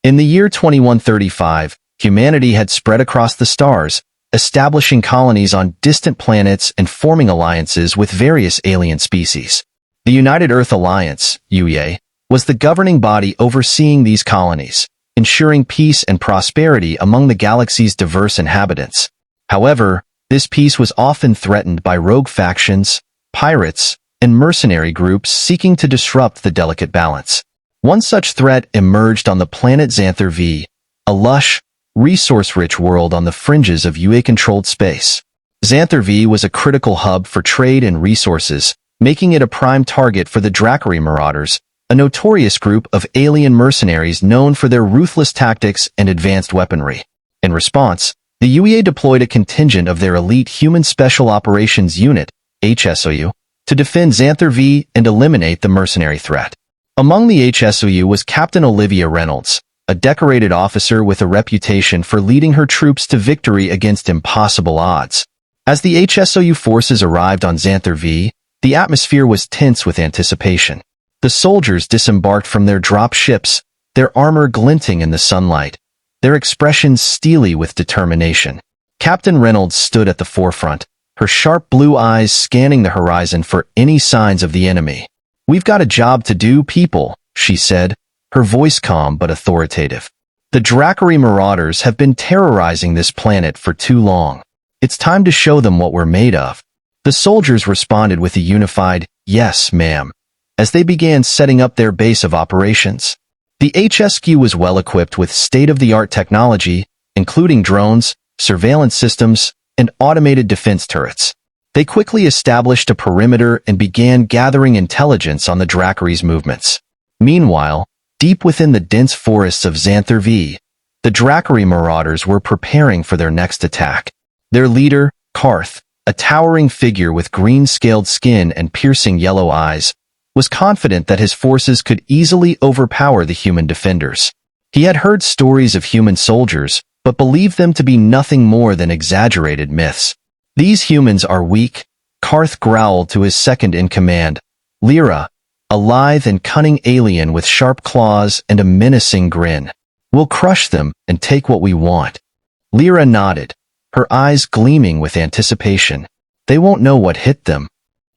In the year 2135, humanity had spread across the stars, establishing colonies on distant planets and forming alliances with various alien species. The United Earth Alliance, UEA, was the governing body overseeing these colonies, ensuring peace and prosperity among the galaxy's diverse inhabitants. However, this peace was often threatened by rogue factions, pirates, and mercenary groups seeking to disrupt the delicate balance. One such threat emerged on the planet Xanther V, a lush, resource-rich world on the fringes of UA-controlled space. Xanther V was a critical hub for trade and resources, making it a prime target for the Dracari Marauders, a notorious group of alien mercenaries known for their ruthless tactics and advanced weaponry. In response, the UEA deployed a contingent of their elite Human Special Operations Unit, HSOU, to defend Xanther V and eliminate the mercenary threat. Among the HSOU was Captain Olivia Reynolds, a decorated officer with a reputation for leading her troops to victory against impossible odds. As the HSOU forces arrived on Xanther V, the atmosphere was tense with anticipation. The soldiers disembarked from their drop ships, their armor glinting in the sunlight, their expressions steely with determination. Captain Reynolds stood at the forefront, her sharp blue eyes scanning the horizon for any signs of the enemy. "We've got a job to do, people," she said, her voice calm but authoritative. "The Dracari Marauders have been terrorizing this planet for too long. It's time to show them what we're made of." The soldiers responded with a unified, "Yes, ma'am," as they began setting up their base of operations. The HSQ was well equipped with state-of-the-art technology, including drones, surveillance systems, and automated defense turrets. They quickly established a perimeter and began gathering intelligence on the Dracari's movements. Meanwhile, deep within the dense forests of Xanther V, the Dracari Marauders were preparing for their next attack. Their leader, Karth, a towering figure with green-scaled skin and piercing yellow eyes, was confident that his forces could easily overpower the human defenders. He had heard stories of human soldiers, but believed them to be nothing more than exaggerated myths. "These humans are weak," Karth growled to his second-in-command, Lyra, a lithe and cunning alien with sharp claws and a menacing grin. "We'll crush them and take what we want." Lyra nodded, her eyes gleaming with anticipation. "They won't know what hit them."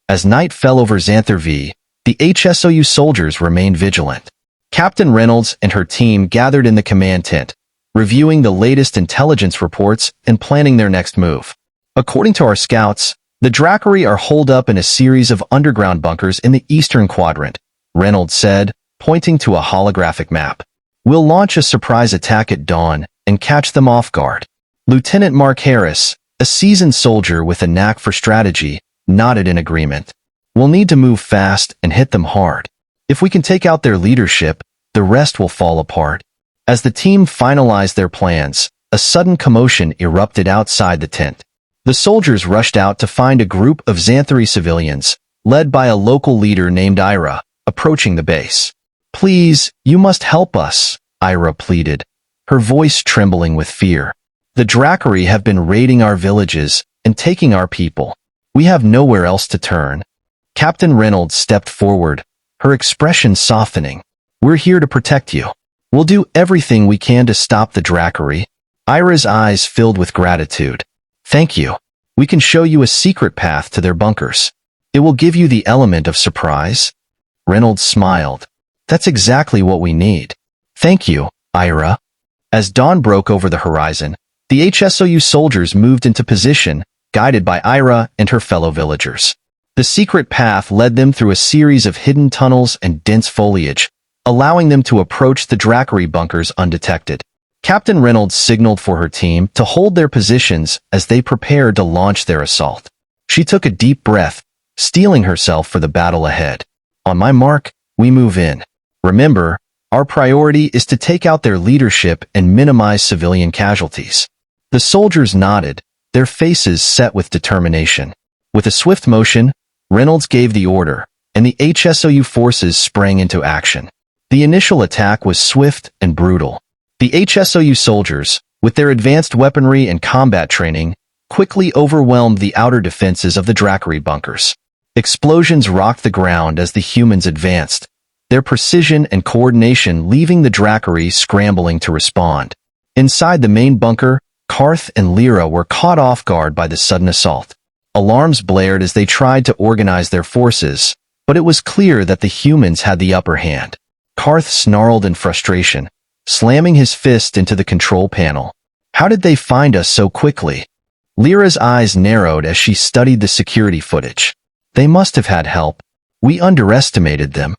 As night fell over Xanther V, the HSOU soldiers remained vigilant. Captain Reynolds and her team gathered in the command tent, reviewing the latest intelligence reports and planning their next move. "According to our scouts, the Dracari are holed up in a series of underground bunkers in the eastern quadrant," Reynolds said, pointing to a holographic map. "We'll launch a surprise attack at dawn and catch them off guard." Lieutenant Mark Harris, a seasoned soldier with a knack for strategy, nodded in agreement. "We'll need to move fast and hit them hard. If we can take out their leadership, the rest will fall apart." As the team finalized their plans, a sudden commotion erupted outside the tent. The soldiers rushed out to find a group of Xanthari civilians, led by a local leader named Ira, approaching the base. "Please, you must help us," Ira pleaded, her voice trembling with fear. "The Dracari have been raiding our villages and taking our people. We have nowhere else to turn." Captain Reynolds stepped forward, her expression softening. "We're here to protect you. We'll do everything we can to stop the Dracari." Ira's eyes filled with gratitude. "Thank you. We can show you a secret path to their bunkers. It will give you the element of surprise." Reynolds smiled. "That's exactly what we need." "Thank you, Ira." As dawn broke over the horizon, the HSOU soldiers moved into position, guided by Ira and her fellow villagers. The secret path led them through a series of hidden tunnels and dense foliage, allowing them to approach the Dracari bunkers undetected. Captain Reynolds signaled for her team to hold their positions as they prepared to launch their assault. She took a deep breath, steeling herself for the battle ahead. "On my mark, we move in. Remember, our priority is to take out their leadership and minimize civilian casualties." The soldiers nodded, their faces set with determination. With a swift motion, Reynolds gave the order, and the HSOU forces sprang into action. The initial attack was swift and brutal. The HSOU soldiers, with their advanced weaponry and combat training, quickly overwhelmed the outer defenses of the Dracari bunkers. Explosions rocked the ground as the humans advanced, their precision and coordination leaving the Dracari scrambling to respond. Inside the main bunker, Karth and Lyra were caught off guard by the sudden assault. Alarms blared as they tried to organize their forces, but it was clear that the humans had the upper hand. Karth snarled in frustration, slamming his fist into the control panel. How did they find us so quickly? Lyra's eyes narrowed as she studied the security footage. They must have had help. We underestimated them.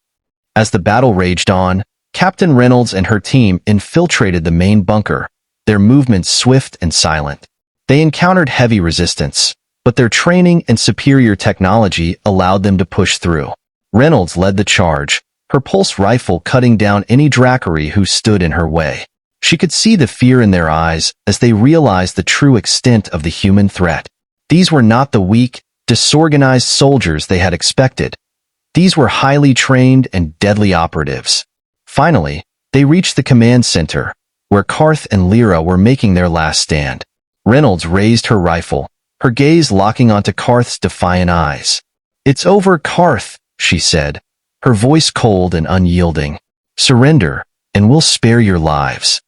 As the battle raged on, Captain Reynolds and her team infiltrated the main bunker, their movements swift and silent. They encountered heavy resistance, but their training and superior technology allowed them to push through. Reynolds led the charge, her pulse rifle cutting down any Dracari who stood in her way. She could see the fear in their eyes as they realized the true extent of the human threat. These were not the weak, disorganized soldiers they had expected. These were highly trained and deadly operatives. Finally, they reached the command center, where Karth and Lyra were making their last stand. Reynolds raised her rifle, her gaze locking onto Karth's defiant eyes. "It's over, Karth," she said, her voice cold and unyielding. "Surrender, and we'll spare your lives."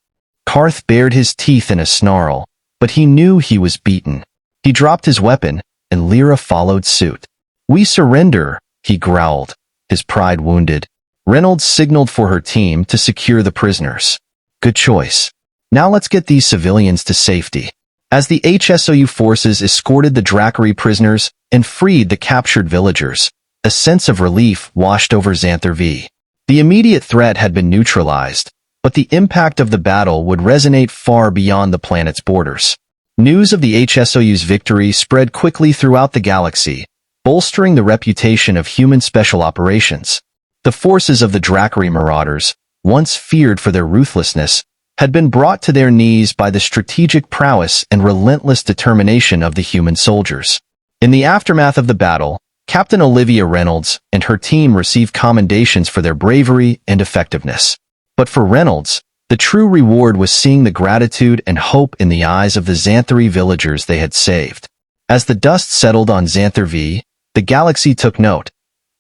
Karth bared his teeth in a snarl, but he knew he was beaten. He dropped his weapon, and Lyra followed suit. "We surrender," he growled, his pride wounded. Reynolds signaled for her team to secure the prisoners. "Good choice. Now let's get these civilians to safety." As the HSOU forces escorted the Dracari prisoners and freed the captured villagers, a sense of relief washed over Xanther V. The immediate threat had been neutralized, but the impact of the battle would resonate far beyond the planet's borders. News of the HSOU's victory spread quickly throughout the galaxy, bolstering the reputation of human special operations. The forces of the Dracari marauders, once feared for their ruthlessness, had been brought to their knees by the strategic prowess and relentless determination of the human soldiers. In the aftermath of the battle, Captain Olivia Reynolds and her team received commendations for their bravery and effectiveness. But for Reynolds, the true reward was seeing the gratitude and hope in the eyes of the Xanthari villagers they had saved. As the dust settled on Xanther V, the galaxy took note.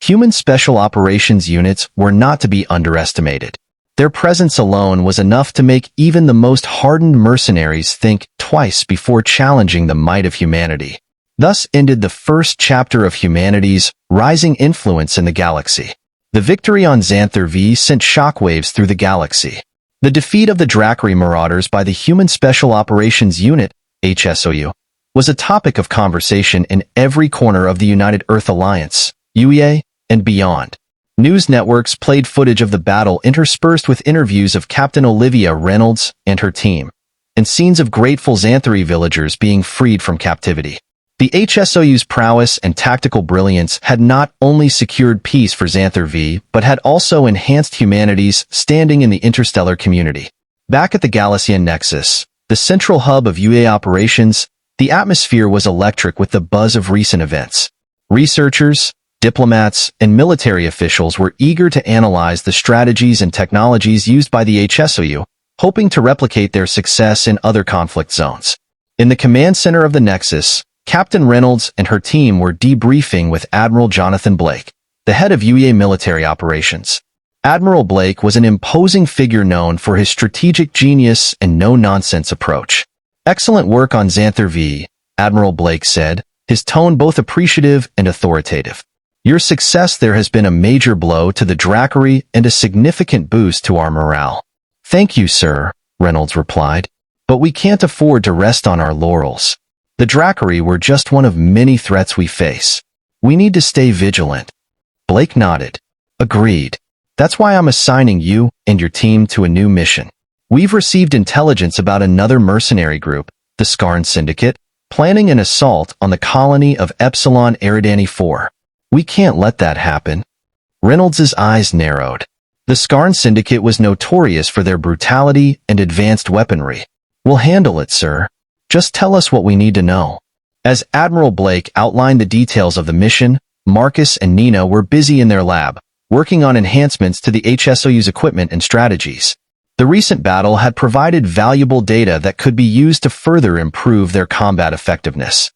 Human special operations units were not to be underestimated. Their presence alone was enough to make even the most hardened mercenaries think twice before challenging the might of humanity. Thus ended the first chapter of humanity's rising influence in the galaxy. The victory on Xanther V sent shockwaves through the galaxy. The defeat of the Dracari marauders by the Human Special Operations Unit, HSOU, was a topic of conversation in every corner of the United Earth Alliance, UEA, and beyond. News networks played footage of the battle interspersed with interviews of Captain Olivia Reynolds and her team, and scenes of grateful Xanthari villagers being freed from captivity. The HSOU's prowess and tactical brilliance had not only secured peace for Xanther V, but had also enhanced humanity's standing in the interstellar community. Back at the Galician Nexus, the central hub of UEA operations, the atmosphere was electric with the buzz of recent events. Researchers, diplomats, and military officials were eager to analyze the strategies and technologies used by the HSOU, hoping to replicate their success in other conflict zones. In the command center of the Nexus, Captain Reynolds and her team were debriefing with Admiral Jonathan Blake, the head of UEA military operations. Admiral Blake was an imposing figure known for his strategic genius and no-nonsense approach. "Excellent work on Xanther V," Admiral Blake said, his tone both appreciative and authoritative. "Your success there has been a major blow to the Dracari and a significant boost to our morale." "Thank you, sir," Reynolds replied, "but we can't afford to rest on our laurels. The Dracari were just one of many threats we face. We need to stay vigilant." Blake nodded. "Agreed. That's why I'm assigning you and your team to a new mission. We've received intelligence about another mercenary group, the Skarn Syndicate, planning an assault on the colony of Epsilon Eridani 4. We can't let that happen." Reynolds' eyes narrowed. The Skarn Syndicate was notorious for their brutality and advanced weaponry. "We'll handle it, sir. Just tell us what we need to know." As Admiral Blake outlined the details of the mission, Marcus and Nina were busy in their lab, working on enhancements to the HSOU's equipment and strategies. The recent battle had provided valuable data that could be used to further improve their combat effectiveness.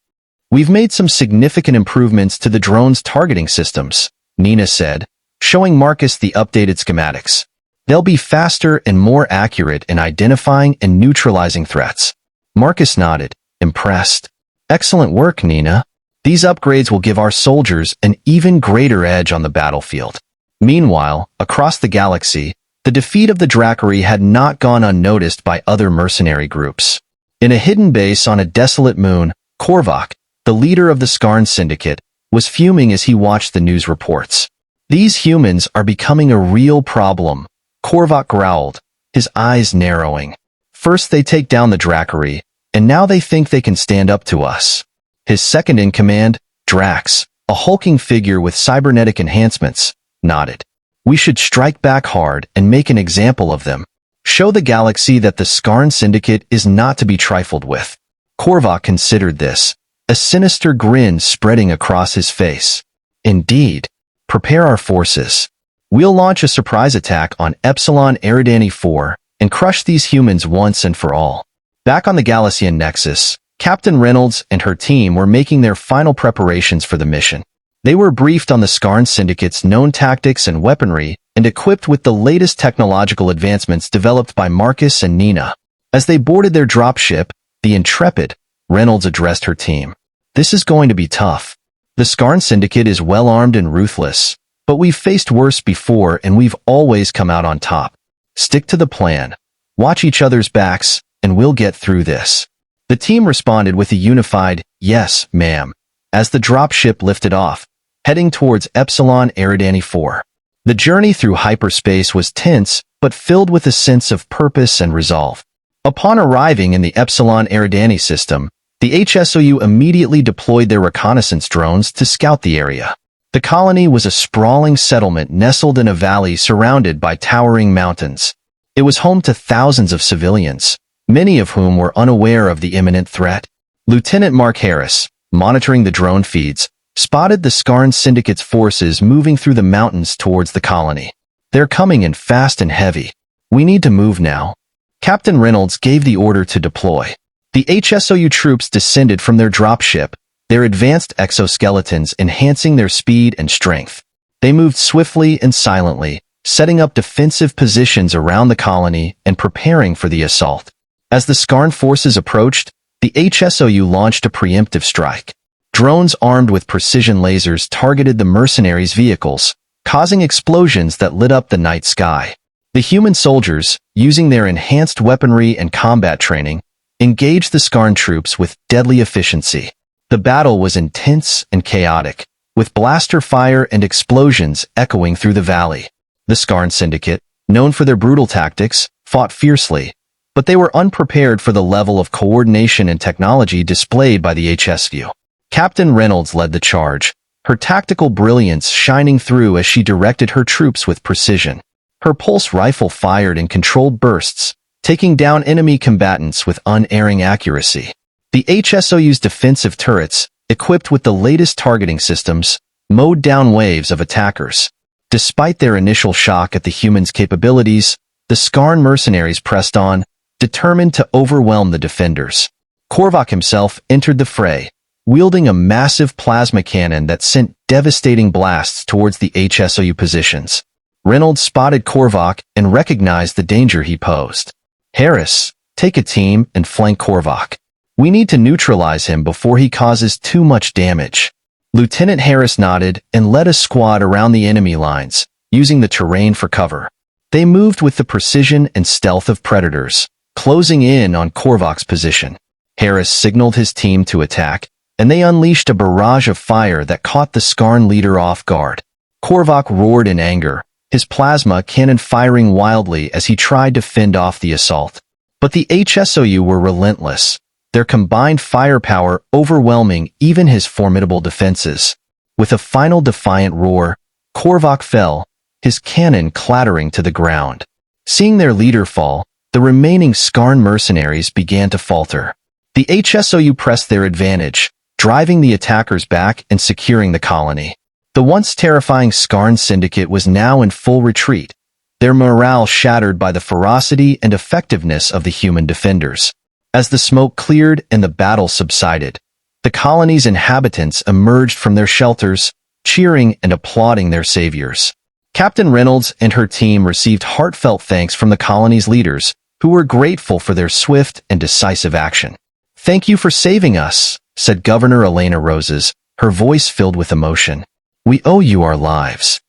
"We've made some significant improvements to the drone's targeting systems," Nina said, showing Marcus the updated schematics. They'll be faster and more accurate in identifying and neutralizing threats. Marcus nodded, impressed. Excellent work, Nina. These upgrades will give our soldiers an even greater edge on the battlefield. Meanwhile, across the galaxy, the defeat of the Dracari had not gone unnoticed by other mercenary groups. In a hidden base on a desolate moon, Korvac, the leader of the Skarn Syndicate, was fuming as he watched the news reports. These humans are becoming a real problem, Korvac growled, his eyes narrowing. First they take down the Dracari, and now they think they can stand up to us. His second-in-command, Drax, a hulking figure with cybernetic enhancements, nodded. We should strike back hard and make an example of them. Show the galaxy that the Skarn Syndicate is not to be trifled with. Korvac considered this, a sinister grin spreading across his face. Indeed. Prepare our forces. We'll launch a surprise attack on Epsilon Eridani 4 and crush these humans once and for all. Back on the Galician Nexus, Captain Reynolds and her team were making their final preparations for the mission. They were briefed on the Skarn Syndicate's known tactics and weaponry and equipped with the latest technological advancements developed by Marcus and Nina. As they boarded their dropship, the Intrepid, Reynolds addressed her team. This is going to be tough. The Skarn Syndicate is well-armed and ruthless, but we've faced worse before and we've always come out on top. Stick to the plan. Watch each other's backs, and we'll get through this. The team responded with a unified, yes, ma'am, as the dropship lifted off, heading towards Epsilon Eridani 4. The journey through hyperspace was tense, but filled with a sense of purpose and resolve. Upon arriving in the Epsilon Eridani system, the HSOU immediately deployed their reconnaissance drones to scout the area. The colony was a sprawling settlement nestled in a valley surrounded by towering mountains. It was home to thousands of civilians, many of whom were unaware of the imminent threat. Lieutenant Mark Harris, monitoring the drone feeds, spotted the Skarn Syndicate's forces moving through the mountains towards the colony. They're coming in fast and heavy. We need to move now. Captain Reynolds gave the order to deploy. The HSOU troops descended from their dropship, their advanced exoskeletons enhancing their speed and strength. They moved swiftly and silently, setting up defensive positions around the colony and preparing for the assault. As the Skarn forces approached, the HSOU launched a preemptive strike. Drones armed with precision lasers targeted the mercenaries' vehicles, causing explosions that lit up the night sky. The human soldiers, using their enhanced weaponry and combat training, engaged the Skarn troops with deadly efficiency. The battle was intense and chaotic, with blaster fire and explosions echoing through the valley. The Skarn Syndicate, known for their brutal tactics, fought fiercely, but they were unprepared for the level of coordination and technology displayed by the HSU. Captain Reynolds led the charge, her tactical brilliance shining through as she directed her troops with precision. Her pulse rifle fired in controlled bursts, taking down enemy combatants with unerring accuracy. The HSOU's defensive turrets, equipped with the latest targeting systems, mowed down waves of attackers. Despite their initial shock at the humans' capabilities, the Skarn mercenaries pressed on, determined to overwhelm the defenders. Korvac himself entered the fray, wielding a massive plasma cannon that sent devastating blasts towards the HSOU positions. Reynolds spotted Korvac and recognized the danger he posed. Harris, take a team and flank Korvac. We need to neutralize him before he causes too much damage. Lieutenant Harris nodded and led a squad around the enemy lines, using the terrain for cover. They moved with the precision and stealth of predators, closing in on Korvac's position. Harris signaled his team to attack, and they unleashed a barrage of fire that caught the Skarn leader off guard. Korvac roared in anger, his plasma cannon firing wildly as he tried to fend off the assault. But the HSOU were relentless, their combined firepower overwhelming even his formidable defenses. With a final defiant roar, Korvac fell, his cannon clattering to the ground. Seeing their leader fall, the remaining Skarn mercenaries began to falter. The HSOU pressed their advantage, driving the attackers back and securing the colony. The once terrifying Skarn Syndicate was now in full retreat, their morale shattered by the ferocity and effectiveness of the human defenders. As the smoke cleared and the battle subsided, the colony's inhabitants emerged from their shelters, cheering and applauding their saviors. Captain Reynolds and her team received heartfelt thanks from the colony's leaders, who were grateful for their swift and decisive action. "Thank you for saving us," said Governor Elena Roses, her voice filled with emotion. "We owe you our lives."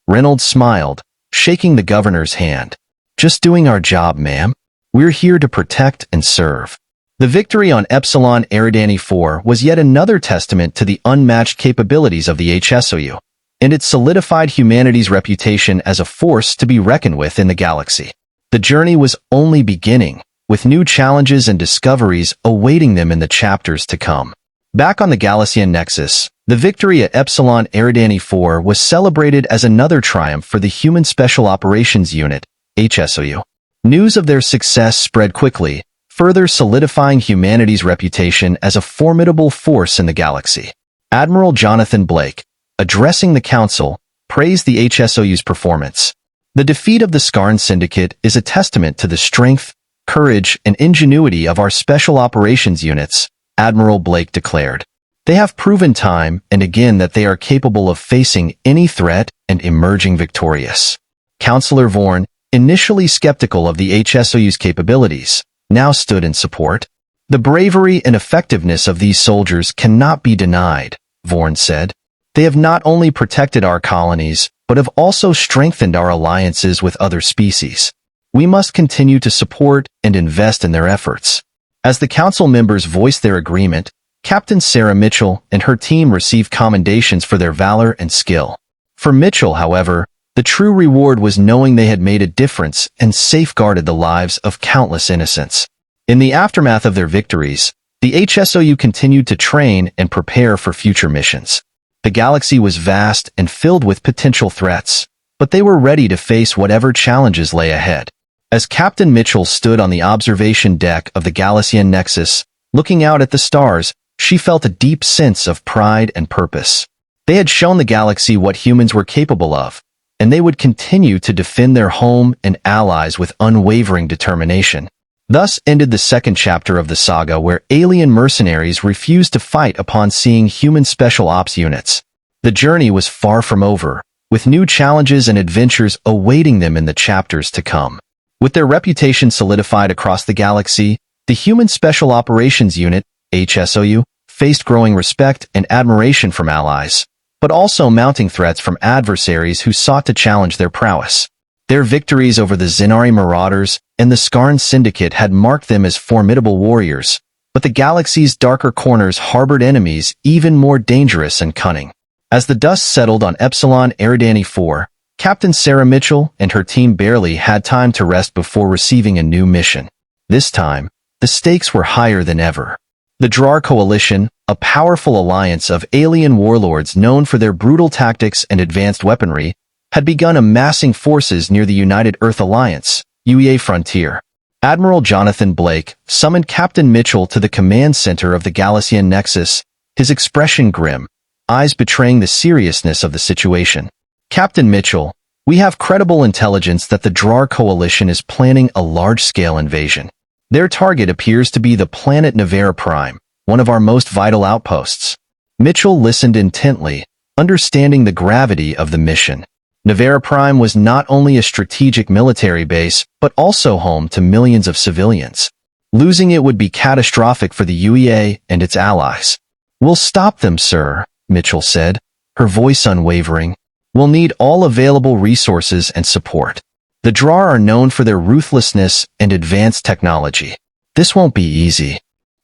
Reynolds smiled, shaking the governor's hand. "Just doing our job, ma'am. We're here to protect and serve." The victory on Epsilon Eridani 4 was yet another testament to the unmatched capabilities of the HSOU, and it solidified humanity's reputation as a force to be reckoned with in the galaxy. The journey was only beginning, with new challenges and discoveries awaiting them in the chapters to come. Back on the Galician Nexus, the victory at Epsilon Eridani 4 was celebrated as another triumph for the Human Special Operations Unit, HSOU. News of their success spread quickly, further solidifying humanity's reputation as a formidable force in the galaxy. Admiral Jonathan Blake, addressing the Council, praised the HSOU's performance. "The defeat of the Skarn Syndicate is a testament to the strength, courage, and ingenuity of our Special Operations Units," Admiral Blake declared. "They have proven time and again that they are capable of facing any threat and emerging victorious." Councillor Vorn, initially skeptical of the HSOU's capabilities, now stood in support. "The bravery and effectiveness of these soldiers cannot be denied," Vorn said. "They have not only protected our colonies, but have also strengthened our alliances with other species. We must continue to support and invest in their efforts." As the council members voiced their agreement, Captain Sarah Mitchell and her team received commendations for their valor and skill. For Mitchell, however, the true reward was knowing they had made a difference and safeguarded the lives of countless innocents. In the aftermath of their victories, the HSOU continued to train and prepare for future missions. The galaxy was vast and filled with potential threats, but they were ready to face whatever challenges lay ahead. As Captain Mitchell stood on the observation deck of the Galician Nexus, looking out at the stars, she felt a deep sense of pride and purpose. They had shown the galaxy what humans were capable of, and they would continue to defend their home and allies with unwavering determination. Thus ended the second chapter of the saga, where alien mercenaries refused to fight upon seeing human special ops units. The journey was far from over, with new challenges and adventures awaiting them in the chapters to come. With their reputation solidified across the galaxy, the Human Special Operations Unit, HSOU, faced growing respect and admiration from allies, but also mounting threats from adversaries who sought to challenge their prowess. Their victories over the Zenari Marauders and the Skarn Syndicate had marked them as formidable warriors, but the galaxy's darker corners harbored enemies even more dangerous and cunning. As the dust settled on Epsilon Eridani 4, Captain Sarah Mitchell and her team barely had time to rest before receiving a new mission. This time, the stakes were higher than ever. The Drar Coalition, a powerful alliance of alien warlords known for their brutal tactics and advanced weaponry, had begun amassing forces near the United Earth Alliance, UEA frontier. Admiral Jonathan Blake summoned Captain Mitchell to the command center of the Galician Nexus, his expression grim, eyes betraying the seriousness of the situation. "Captain Mitchell, we have credible intelligence that the Drar Coalition is planning a large-scale invasion. Their target appears to be the planet Nevera Prime, one of our most vital outposts." Mitchell listened intently, understanding the gravity of the mission. Nevera Prime was not only a strategic military base, but also home to millions of civilians. Losing it would be catastrophic for the UEA and its allies. "We'll stop them, sir," Mitchell said, her voice unwavering. "We'll need all available resources and support. The Drar are known for their ruthlessness and advanced technology. This won't be easy."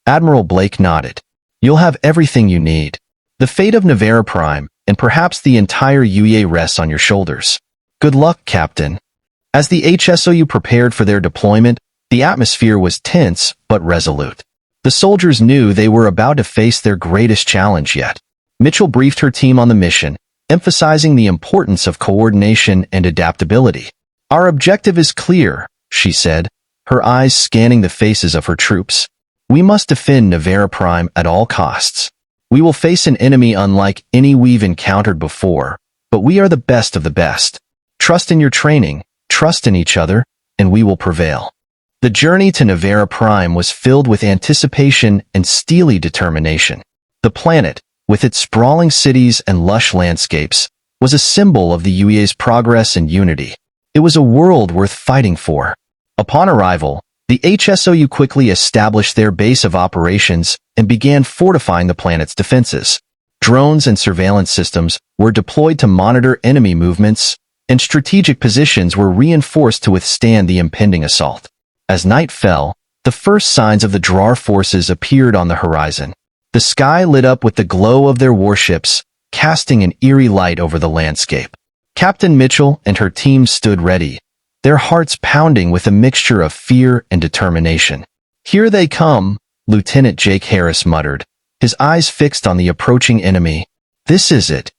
Admiral Blake nodded. "You'll have everything you need. The fate of Nevera Prime, and perhaps the entire UEA, rests on your shoulders. Good luck, Captain." As the HSOU prepared for their deployment, the atmosphere was tense but resolute. The soldiers knew they were about to face their greatest challenge yet. Mitchell briefed her team on the mission, emphasizing the importance of coordination and adaptability. "Our objective is clear," she said, her eyes scanning the faces of her troops. "We must defend Nevera Prime at all costs. We will face an enemy unlike any we've encountered before, but we are the best of the best. Trust in your training, trust in each other, and we will prevail." The journey to Nevera Prime was filled with anticipation and steely determination. The planet, with its sprawling cities and lush landscapes, was a symbol of the UEA's progress and unity. It was a world worth fighting for. Upon arrival, the HSOU quickly established their base of operations and began fortifying the planet's defenses. Drones and surveillance systems were deployed to monitor enemy movements, and strategic positions were reinforced to withstand the impending assault. As night fell, the first signs of the Drar forces appeared on the horizon. The sky lit up with the glow of their warships, casting an eerie light over the landscape. Captain Mitchell and her team stood ready, their hearts pounding with a mixture of fear and determination. "Here they come," Lieutenant Jake Harris muttered, his eyes fixed on the approaching enemy. "This is it."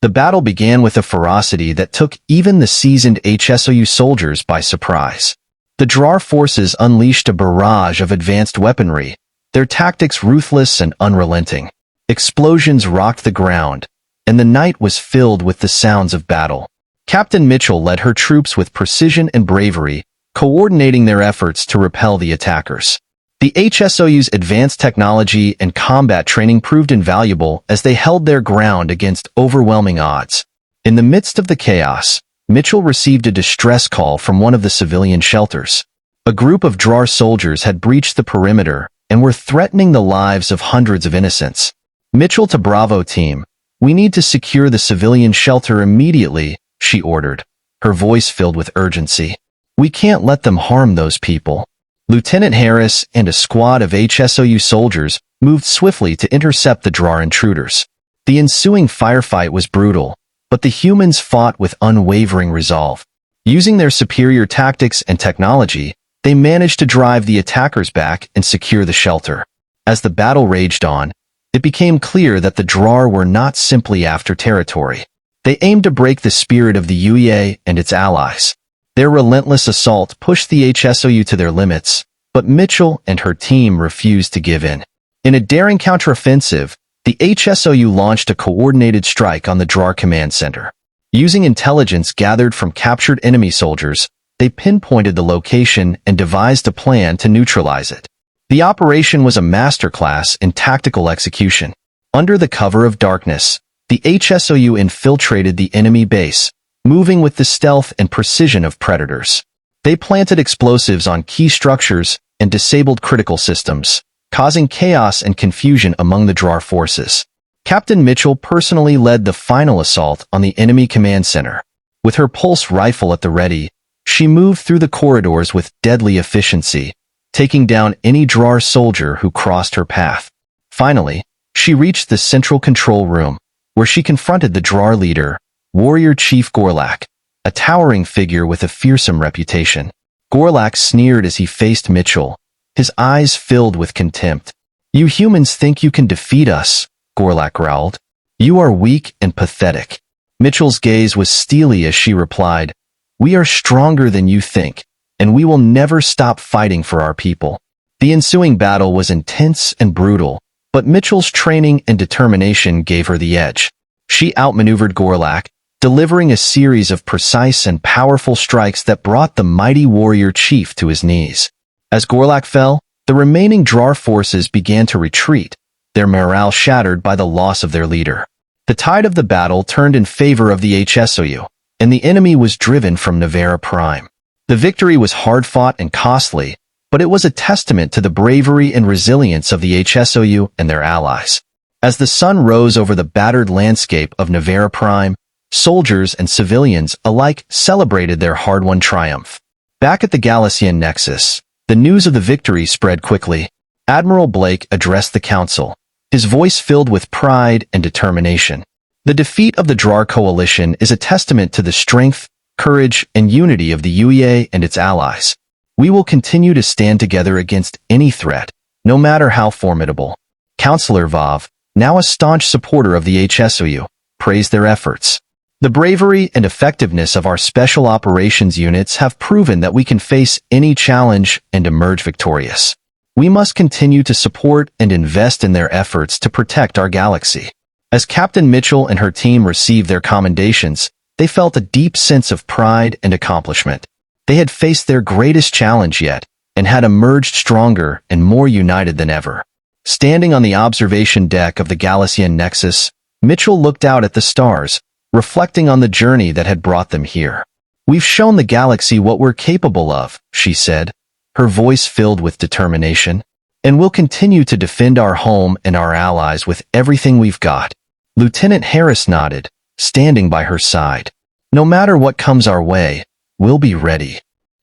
The battle began with a ferocity that took even the seasoned HSOU soldiers by surprise. The Drar forces unleashed a barrage of advanced weaponry, their tactics ruthless and unrelenting. Explosions rocked the ground, and the night was filled with the sounds of battle. Captain Mitchell led her troops with precision and bravery, coordinating their efforts to repel the attackers. The HSOU's advanced technology and combat training proved invaluable as they held their ground against overwhelming odds. In the midst of the chaos, Mitchell received a distress call from one of the civilian shelters. A group of Drar soldiers had breached the perimeter and were threatening the lives of hundreds of innocents. "Mitchell to Bravo team, we need to secure the civilian shelter immediately," she ordered, her voice filled with urgency. "We can't let them harm those people." Lieutenant Harris and a squad of HSOU soldiers moved swiftly to intercept the Drar intruders. The ensuing firefight was brutal, but the humans fought with unwavering resolve. Using their superior tactics and technology, they managed to drive the attackers back and secure the shelter. As the battle raged on, it became clear that the Drar were not simply after territory. They aimed to break the spirit of the UEA and its allies. Their relentless assault pushed the HSOU to their limits, but Mitchell and her team refused to give in. In a daring counteroffensive, the HSOU launched a coordinated strike on the Drar command center. Using intelligence gathered from captured enemy soldiers, they pinpointed the location and devised a plan to neutralize it. The operation was a masterclass in tactical execution. Under the cover of darkness, the HSOU infiltrated the enemy base, moving with the stealth and precision of predators. They planted explosives on key structures and disabled critical systems, causing chaos and confusion among the Drar forces. Captain Mitchell personally led the final assault on the enemy command center. With her pulse rifle at the ready, she moved through the corridors with deadly efficiency, taking down any Drar soldier who crossed her path. Finally, she reached the central control room, where she confronted the Drar leader, Warrior Chief Gorlak, a towering figure with a fearsome reputation. Gorlak sneered as he faced Mitchell, his eyes filled with contempt. "You humans think you can defeat us," Gorlak growled. "You are weak and pathetic." Mitchell's gaze was steely as she replied, "We are stronger than you think, and we will never stop fighting for our people." The ensuing battle was intense and brutal, but Mitchell's training and determination gave her the edge. She outmaneuvered Gorlak, delivering a series of precise and powerful strikes that brought the mighty warrior chief to his knees. As Gorlak fell, the remaining Drar forces began to retreat, their morale shattered by the loss of their leader. The tide of the battle turned in favor of the HSOU, and the enemy was driven from Navera Prime. The victory was hard-fought and costly, but it was a testament to the bravery and resilience of the HSOU and their allies. As the sun rose over the battered landscape of Navera Prime, soldiers and civilians alike celebrated their hard-won triumph. Back at the Galician Nexus, the news of the victory spread quickly. Admiral Blake addressed the council, his voice filled with pride and determination. "The defeat of the Drar coalition is a testament to the strength, courage, and unity of the UEA and its allies. We will continue to stand together against any threat, no matter how formidable." Councillor Vav, now a staunch supporter of the HSOU, praised their efforts. "The bravery and effectiveness of our special operations units have proven that we can face any challenge and emerge victorious. We must continue to support and invest in their efforts to protect our galaxy." As Captain Mitchell and her team received their commendations, they felt a deep sense of pride and accomplishment. They had faced their greatest challenge yet, and had emerged stronger and more united than ever. Standing on the observation deck of the Galician Nexus, Mitchell looked out at the stars, reflecting on the journey that had brought them here. "We've shown the galaxy what we're capable of," she said, her voice filled with determination. "And we'll continue to defend our home and our allies with everything we've got." Lieutenant Harris nodded, standing by her side. "No matter what comes our way, we'll be ready."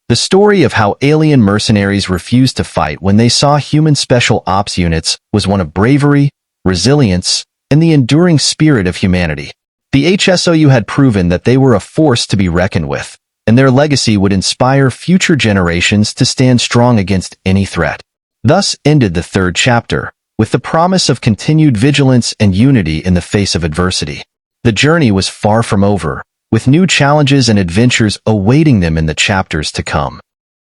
The story of how alien mercenaries refused to fight when they saw human special ops units was one of bravery, resilience, and the enduring spirit of humanity. The HSOU had proven that they were a force to be reckoned with, and their legacy would inspire future generations to stand strong against any threat. Thus ended the third chapter, with the promise of continued vigilance and unity in the face of adversity. The journey was far from over, with new challenges and adventures awaiting them in the chapters to come.